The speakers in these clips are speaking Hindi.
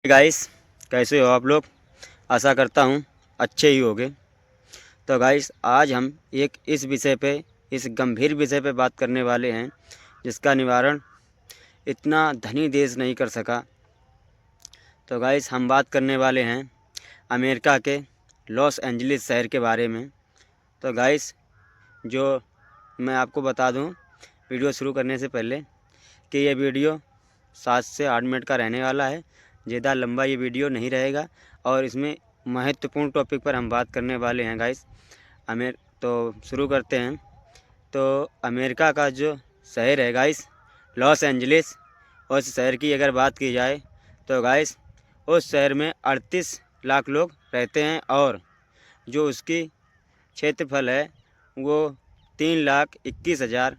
गाइस, कैसे हो आप लोग। आशा करता हूँ अच्छे ही होगे। तो गाइस, आज हम इस गंभीर विषय पे बात करने वाले हैं जिसका निवारण इतना धनी देश नहीं कर सका। तो गाइस, हम बात करने वाले हैं अमेरिका के लॉस एंजलिस शहर के बारे में। तो गाइस, जो मैं आपको बता दूं वीडियो शुरू करने से पहले कि ये वीडियो 7 से 8 मिनट का रहने वाला है। ज़्यादा लंबा ये वीडियो नहीं रहेगा और इसमें महत्वपूर्ण टॉपिक पर हम बात करने वाले हैं गाइस। तो शुरू करते हैं। तो अमेरिका का जो शहर है गाइस, लॉस एंजलिस, उस शहर की अगर बात की जाए तो गाइस, उस शहर में 38 लाख लोग रहते हैं और जो उसकी क्षेत्रफल है वो 3,21,000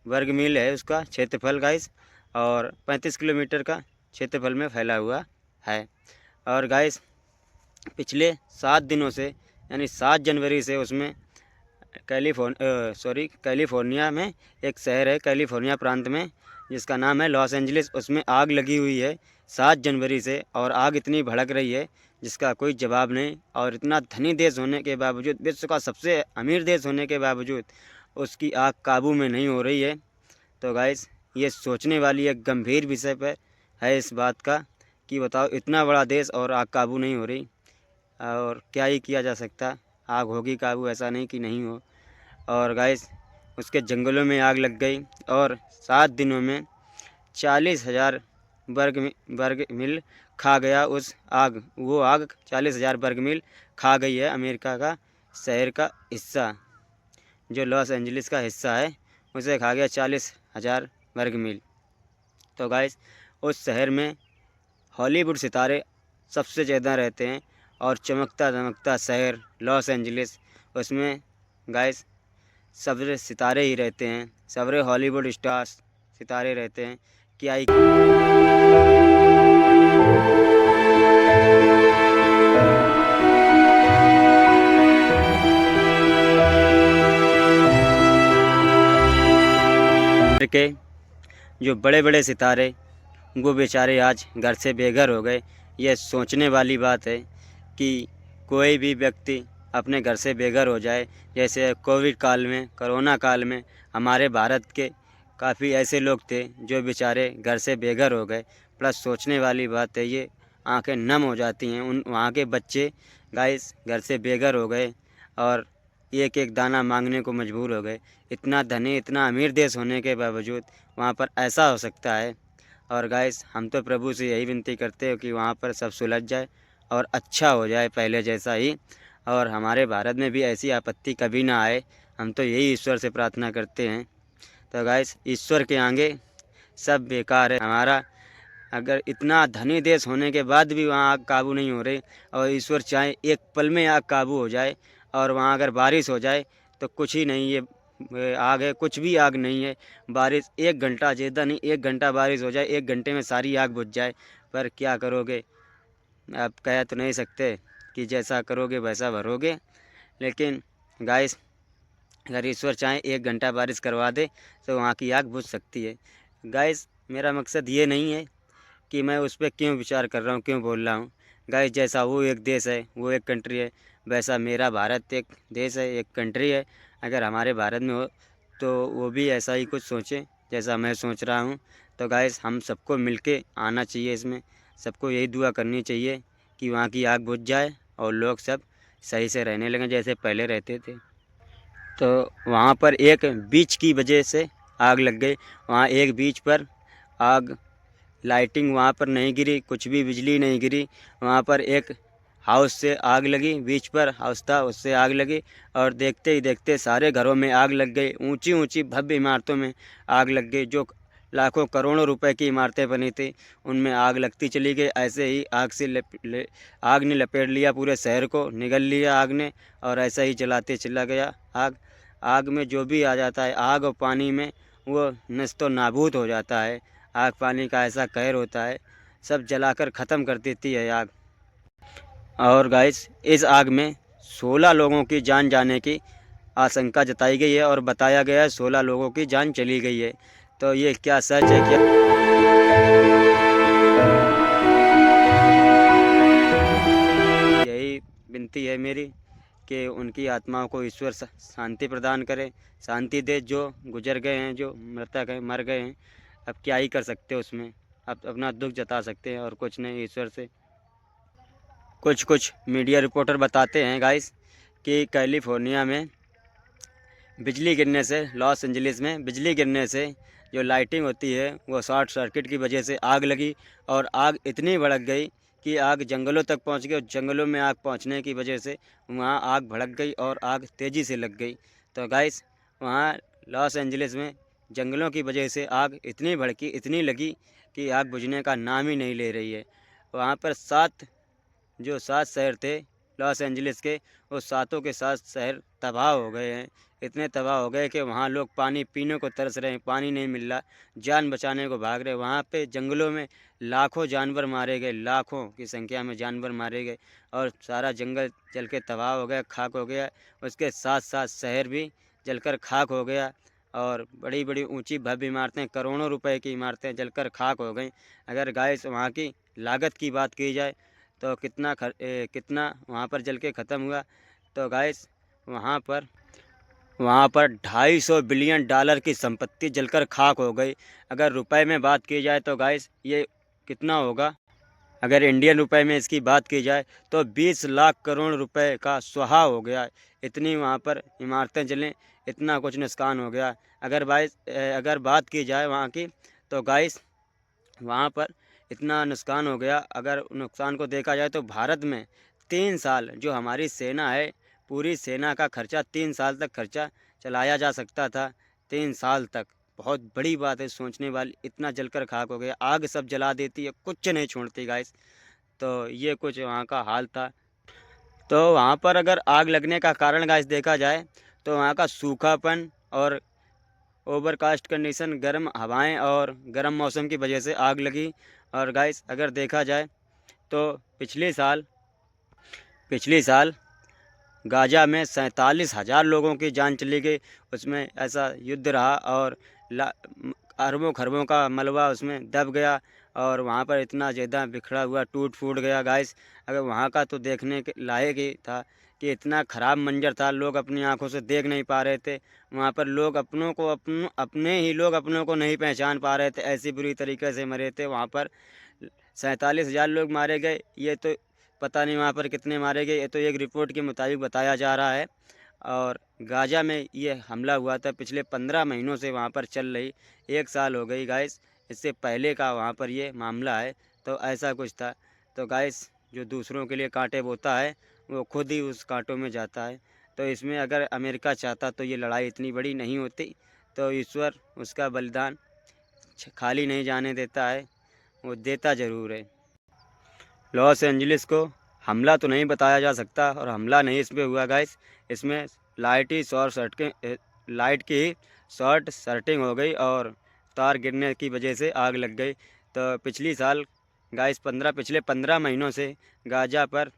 वर्ग मील है उसका क्षेत्रफल गाइस, और 35 किलोमीटर का क्षेत्रफल में फैला हुआ है। और गाइस, पिछले 7 दिनों से यानी 7 जनवरी से उसमें कैलिफोर्निया में एक शहर है, कैलिफोर्निया प्रांत में, जिसका नाम है लॉस एंजलिस, उसमें आग लगी हुई है 7 जनवरी से। और आग इतनी भड़क रही है जिसका कोई जवाब नहीं। और इतना धनी देश होने के बावजूद, विश्व का सबसे अमीर देश होने के बावजूद उसकी आग काबू में नहीं हो रही है। तो गाइस, ये सोचने वाली एक गंभीर विषय पर है इस बात का कि बताओ, इतना बड़ा देश और आग काबू नहीं हो रही, और क्या ही किया जा सकता। आग होगी काबू, ऐसा नहीं कि नहीं हो। और गाइस, उसके जंगलों में आग लग गई और 7 दिनों में 40,000 वर्ग मील खा गया वो आग 40,000 वर्ग मील खा गई है अमेरिका का शहर का हिस्सा। जो लॉस एंजलिस का हिस्सा है उसे खा गया 40,000 वर्ग मील। तो गाइस, उस शहर में हॉलीवुड सितारे सबसे ज़्यादा रहते हैं और चमकता दमकता शहर लॉस एंजलिस, उसमें गाइस सारे सितारे ही रहते हैं, सारे हॉलीवुड स्टार्स सितारे रहते हैं। क्या ही के जो बड़े बड़े सितारे, वो बेचारे आज घर से बेघर हो गए। यह सोचने वाली बात है कि कोई भी व्यक्ति अपने घर से बेघर हो जाए। जैसे कोविड काल में, कोरोना काल में हमारे भारत के काफ़ी ऐसे लोग थे जो बेचारे घर से बेघर हो गए। प्लस सोचने वाली बात है, ये आंखें नम हो जाती हैं। वहाँ के बच्चे गाइस घर से बेघर हो गए और एक एक दाना मांगने को मजबूर हो गए। इतना धनी, इतना अमीर देश होने के बावजूद वहाँ पर ऐसा हो सकता है। और गाइस, हम तो प्रभु से यही विनती करते हो कि वहाँ पर सब सुलझ जाए और अच्छा हो जाए पहले जैसा ही, और हमारे भारत में भी ऐसी आपत्ति कभी ना आए। हम तो यही ईश्वर से प्रार्थना करते हैं। तो गाइस, ईश्वर के आगे सब बेकार है हमारा। अगर इतना धनी देश होने के बाद भी वहाँ आग काबू नहीं हो रही, और ईश्वर चाहे एक पल में आग काबू हो जाए, और वहाँ अगर बारिश हो जाए तो कुछ ही नहीं, ये आग है, कुछ भी आग नहीं है। बारिश 1 घंटा, ज़्यादा नहीं, 1 घंटा बारिश हो जाए, 1 घंटे में सारी आग बुझ जाए। पर क्या करोगे, आप कह तो नहीं सकते कि जैसा करोगे वैसा भरोगे। लेकिन गाइस, अगर ईश्वर चाहे 1 घंटा बारिश करवा दे तो वहाँ की आग बुझ सकती है। गाइस, मेरा मकसद ये नहीं है कि मैं उस पर क्यों विचार कर रहा हूँ, क्यों बोल रहा हूँ। गाइस, जैसा वो एक देश है, वो एक कंट्री है, वैसा मेरा भारत एक देश है, एक कंट्री है। अगर हमारे भारत में हो तो वो भी ऐसा ही कुछ सोचें जैसा मैं सोच रहा हूँ। तो गाइस, हम सबको मिलके आना चाहिए इसमें। सबको यही दुआ करनी चाहिए कि वहाँ की आग बुझ जाए और लोग सब सही से रहने लगें जैसे पहले रहते थे। तो वहाँ पर एक बीच की वजह से आग लग गई। वहाँ एक बीच पर आग, लाइटिंग वहाँ पर नहीं गिरी, कुछ भी बिजली नहीं गिरी। वहाँ पर एक हाउस से आग लगी, बीच पर हाउस था, उससे आग लगी, और देखते ही देखते सारे घरों में आग लग गई। ऊंची ऊंची भव्य इमारतों में आग लग गई। जो लाखों करोड़ों रुपए की इमारतें बनी थी उनमें आग लगती चली गई। ऐसे ही आग ने लपेट लिया पूरे शहर को, निगल लिया आग ने, और ऐसा ही जलाते चला गया। आग में जो भी आ जाता है, आग और पानी में, वो नस्तो नाबूद हो जाता है। आग पानी का ऐसा कहर होता है, सब जलाकर ख़त्म कर देती है आग। और गाइस, इस आग में 16 लोगों की जान जाने की आशंका जताई गई है और बताया गया है 16 लोगों की जान चली गई है। तो ये क्या सच है क्या? विनती है मेरी कि उनकी आत्माओं को ईश्वर शांति प्रदान करे, शांति दे। जो गुजर गए हैं, जो मृतक हैं, मर गए हैं, अब क्या ही कर सकते हैं उसमें, अब अपना दुख जता सकते हैं और कुछ नहीं ईश्वर से। कुछ मीडिया रिपोर्टर बताते हैं गाइस कि कैलिफोर्निया में बिजली गिरने से, लॉस एंजलिस में बिजली गिरने से जो लाइटिंग होती है वो शॉर्ट सर्किट की वजह से आग लगी और आग इतनी भड़क गई कि आग जंगलों तक पहुंच गई और जंगलों में आग पहुंचने की वजह से वहां आग भड़क गई और आग तेज़ी से लग गई। तो गाइस वहां लॉस एंजलिस में जंगलों की वजह से आग इतनी भड़की, इतनी लगी कि आग बुझने का नाम ही नहीं ले रही है। वहाँ पर 7 शहर थे लॉस एंजलिस के, वो 7 के 7 शहर तबाह हो गए हैं। इतने तबाह हो गए कि वहाँ लोग पानी पीने को तरस रहे हैं, पानी नहीं मिल रहा, जान बचाने को भाग रहे। वहाँ पे जंगलों में लाखों जानवर मारे गए, लाखों की संख्या में जानवर मारे गए और सारा जंगल जल के तबाह हो गया, खाक हो गया। उसके साथ साथ शहर भी जलकर खाक हो गया और बड़ी बड़ी ऊंची भव्य इमारतें, करोड़ों रुपए की इमारतें जलकर खाक हो गई। अगर गाइस वहाँ की लागत की बात की जाए तो कितना वहाँ पर जल के ख़त्म हुआ। तो गाइस वहाँ पर $250 बिलियन की संपत्ति जलकर खाक हो गई। अगर रुपए में बात की जाए तो गाइस ये कितना होगा, अगर इंडियन रुपए में इसकी बात की जाए तो 20 लाख करोड़ रुपए का स्वाहा हो गया। इतनी वहाँ पर इमारतें जलें, इतना कुछ नुकसान हो गया। अगर बात की जाए वहाँ की तो गाइस वहाँ पर इतना नुकसान हो गया। अगर नुकसान को देखा जाए तो भारत में 3 साल जो हमारी सेना है, पूरी सेना का खर्चा 3 साल तक खर्चा चलाया जा सकता था। 3 साल तक, बहुत बड़ी बात है, सोचने वाली। इतना जलकर खाक हो गया, आग सब जला देती है, कुछ नहीं छोड़ती गाइस। तो ये कुछ वहाँ का हाल था। तो वहाँ पर अगर आग लगने का कारण गाइस देखा जाए तो वहाँ का सूखापन और ओवरकास्ट कंडीशन, गर्म हवाएं और गर्म मौसम की वजह से आग लगी। और गाइस अगर देखा जाए तो पिछले साल गाजा में 47,000 लोगों की जान चली गई। उसमें ऐसा युद्ध रहा और अरबों खरबों का मलबा उसमें दब गया और वहाँ पर इतना ज़्यादा बिखरा हुआ, टूट फूट गया गाइस। अगर वहाँ का तो देखने के लायक ही था कि इतना ख़राब मंजर था, लोग अपनी आंखों से देख नहीं पा रहे थे। वहाँ पर लोग अपने ही लोग अपनों को नहीं पहचान पा रहे थे, ऐसी बुरी तरीके से मरे थे। वहाँ पर 47,000 लोग मारे गए। ये तो पता नहीं वहाँ पर कितने मारे गए, ये तो एक रिपोर्ट के मुताबिक बताया जा रहा है। और गाजा में ये हमला हुआ था, पिछले 15 महीनों से वहाँ पर चल रही, 1 साल हो गई गाइस, इससे पहले का वहाँ पर ये मामला है। तो ऐसा कुछ था। तो गाइस जो दूसरों के लिए कांटे बोता है वो खुद ही उस कांटों में जाता है। तो इसमें अगर अमेरिका चाहता तो ये लड़ाई इतनी बड़ी नहीं होती। तो ईश्वर उसका बलिदान खाली नहीं जाने देता है, वो देता ज़रूर है। लॉस एंजलिस को हमला तो नहीं बताया जा सकता और हमला नहीं इसमें हुआ गाइस। इसमें लाइट की ही शॉर्ट सर्किटिंग हो गई और तार गिरने की वजह से आग लग गई। तो पिछले 15 महीनों से गाजा पर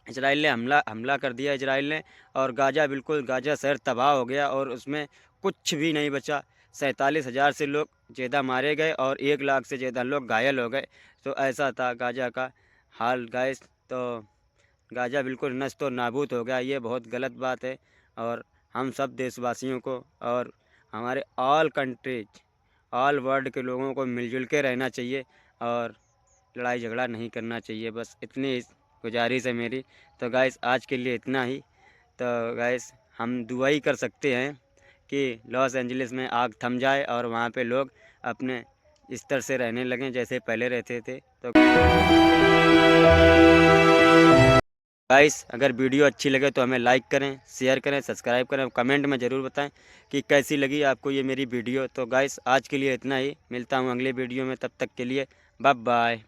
इजराइल ने हमला कर दिया इजराइल ने, और गाजा शहर तबाह हो गया और उसमें कुछ भी नहीं बचा। 47,000 से लोग ज़्यादा मारे गए और 1 लाख से ज़्यादा लोग घायल हो गए। तो ऐसा था गाजा का हाल गाइस। तो गाजा बिल्कुल नष्ट और नाबूद हो गया, ये बहुत गलत बात है। और हम सब देशवासियों को और हमारे ऑल वर्ल्ड के लोगों को मिलजुल के रहना चाहिए और लड़ाई झगड़ा नहीं करना चाहिए। बस इतनी गुजारिश है मेरी। तो गाइस आज के लिए इतना ही। तो गाइस हम दुआ ही कर सकते हैं कि लॉस एंजलिस में आग थम जाए और वहाँ पे लोग अपने स्तर से रहने लगें जैसे पहले रहते थे। तो गाइस अगर वीडियो अच्छी लगे तो हमें लाइक करें, शेयर करें, सब्सक्राइब करें, कमेंट में ज़रूर बताएं कि कैसी लगी आपको ये मेरी वीडियो। तो गाइस आज के लिए इतना ही, मिलता हूँ अगले वीडियो में, तब तक के लिए बाय बाय।